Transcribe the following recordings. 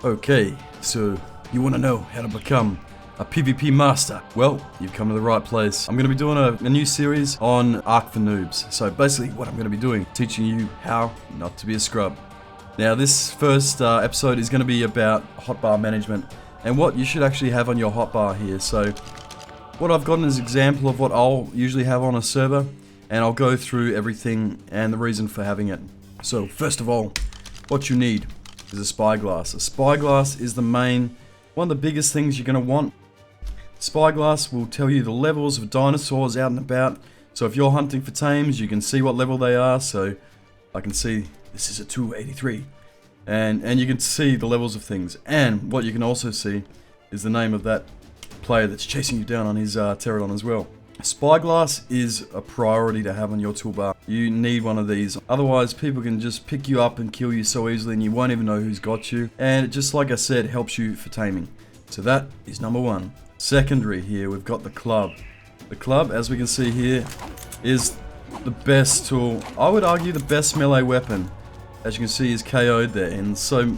Okay, so you want to know how to become a PvP master? Well, you've come to the right place. I'm going to be doing a new series on Arc for Noobs. So basically what I'm going to be doing, teaching you how not to be a scrub. Now this first episode is going to be about hotbar management and what you should actually have on your hotbar here. So what I've gotten is an example of what I'll usually have on a server, and I'll go through everything and the reason for having it. So first of all, what you need is a spyglass. A spyglass is one of the biggest things you're going to want. Spyglass will tell you the levels of dinosaurs out and about. So if you're hunting for tames, you can see what level they are. So I can see this is a 283. And you can see the levels of things. And what you can also see is the name of that player that's chasing you down on his pterodon as well. Spyglass is a priority to have on your toolbar. You need one of these, otherwise people can just pick you up and kill you so easily and you won't even know who's got you. And just like I said, helps you for taming. So that is number one. Secondary here, we've got the club. The club, as we can see here, is the best tool. I would argue the best melee weapon. As you can see, is KO'd there in so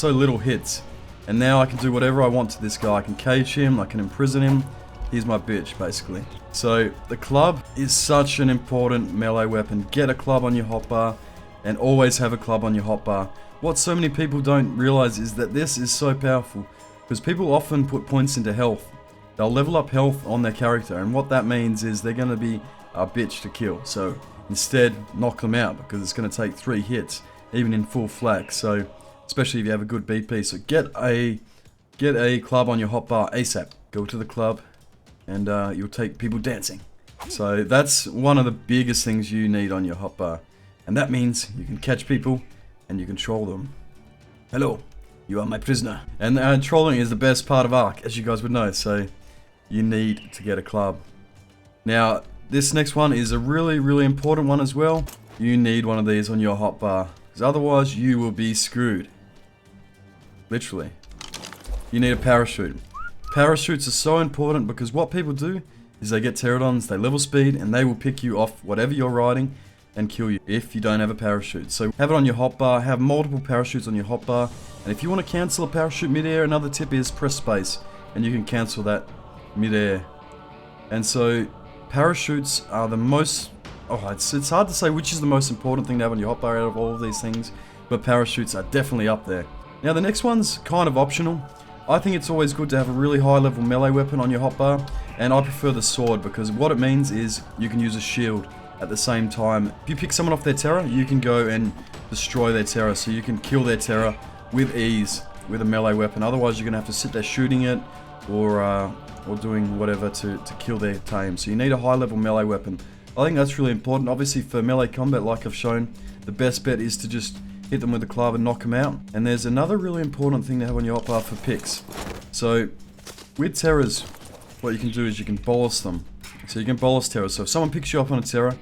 little hits. And now I can do whatever I want to this guy. I can cage him, I can imprison him. He's my bitch, basically. So, the club is such an important melee weapon. Get a club on your hotbar, and always have a club on your hotbar. What so many people don't realize is that this is so powerful, because people often put points into health. They'll level up health on their character, and what that means is they're going to be a bitch to kill. So, instead, knock them out, because it's going to take 3 hits, even in full flak. So, especially if you have a good BP. So, get a club on your hotbar ASAP. Go to the club, and you'll take people dancing. So that's one of the biggest things you need on your hotbar. And that means you can catch people and you can troll them. Hello, you are my prisoner. And trolling is the best part of Ark, as you guys would know. So you need to get a club. Now, this next one is a really important one as well. You need one of these on your hotbar, because otherwise you will be screwed. Literally. You need a parachute. Parachutes are so important because what people do is they get pterodons, they level speed, and they will pick you off whatever you're riding and kill you if you don't have a parachute. So have it on your hotbar, have multiple parachutes on your hotbar, and if you want to cancel a parachute mid-air, another tip is press space, and you can cancel that mid-air. And so parachutes are the most, it's hard to say which is the most important thing to have on your hotbar out of all of these things, but parachutes are definitely up there. Now the next one's kind of optional. I think it's always good to have a really high level melee weapon on your hotbar, and I prefer the sword because what it means is you can use a shield at the same time. If you pick someone off their terror, you can go and destroy their terror, so you can kill their terror with ease with a melee weapon. Otherwise you're going to have to sit there shooting it or doing whatever to kill their tame. So you need a high level melee weapon. I think that's really important. Obviously for melee combat, like I've shown, the best bet is to just hit them with the club and knock them out. And there's another really important thing to have on your hotbar for picks. So, with terrors, what you can do is you can bolus them. So you can bolus terrors. So if someone picks you up on a terror,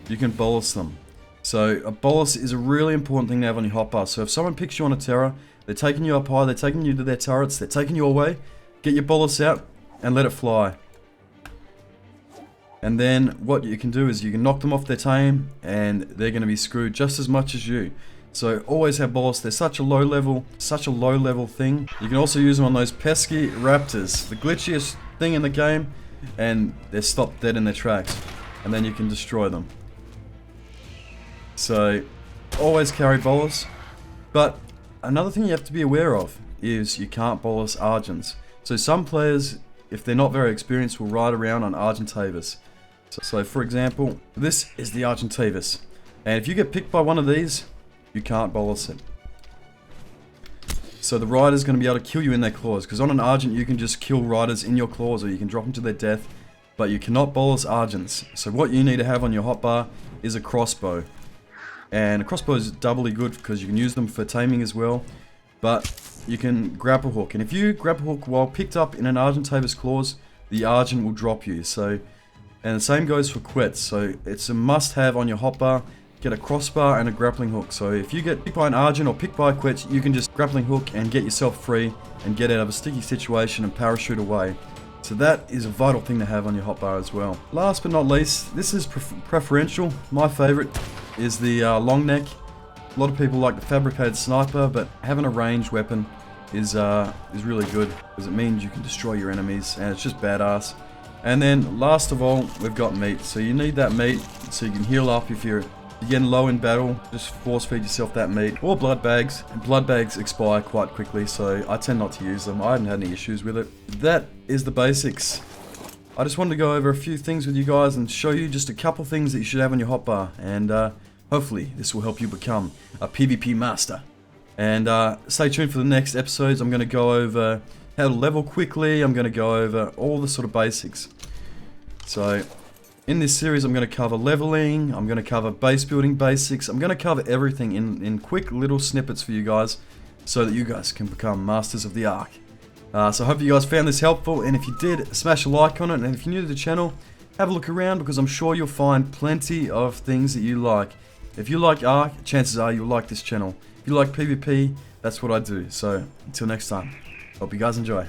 you can bolus them. So a bolus is a really important thing to have on your hotbar. So if someone picks you on a terror, they're taking you up high, they're taking you to their turrets, they're taking you away, get your bolus out and let it fly. And then what you can do is you can knock them off their tame and they're going to be screwed just as much as you. So always have bolus. They're such a low level thing. You can also use them on those pesky raptors, the glitchiest thing in the game, and they're stopped dead in their tracks. And then you can destroy them. So always carry bolus. But another thing you have to be aware of is you can't bolus Argents. So some players, if they're not very experienced, will ride around on Argentavis. So for example, this is the Argentavis. And if you get picked by one of these, you can't bolus it. So the rider's going to be able to kill you in their claws, because on an Argent you can just kill riders in your claws or you can drop them to their death, but you cannot bolus Argents. So what you need to have on your hotbar is a crossbow. And a crossbow is doubly good because you can use them for taming as well, but you can grapple hook. And if you grapple hook while picked up in an Argentavis claws, the Argent will drop you. So, and the same goes for quets. So it's a must have on your hotbar. Get a crossbar and a grappling hook. So if you get picked by an Argent or picked by a quet, you can just grappling hook and get yourself free and get out of a sticky situation and parachute away. So that is a vital thing to have on your hotbar as well. Last but not least, this is preferential. My favorite is the long neck. A lot of people like the fabricated sniper, but having a ranged weapon is really good because it means you can destroy your enemies, and it's just badass. And then last of all, we've got meat. So you need that meat so you can heal up if you're getting low in battle. Just force feed yourself that meat, or blood bags. And blood bags expire quite quickly, so I tend not to use them. I haven't had any issues with it. That is the basics. I just wanted to go over a few things with you guys and show you just a couple things that you should have on your hotbar, and hopefully this will help you become a PvP master. And stay tuned for the next episodes. I'm going to go over how to level quickly. I'm going to go over all the sort of basics. So in this series I'm going to cover leveling, I'm going to cover base building basics, I'm going to cover everything in quick little snippets for you guys, so that you guys can become masters of the Ark. So I hope you guys found this helpful, and if you did, smash a like on it, and if you're new to the channel, have a look around, because I'm sure you'll find plenty of things that you like. If you like Ark, chances are you'll like this channel. If you like PvP, that's what I do. So until next time, hope you guys enjoy.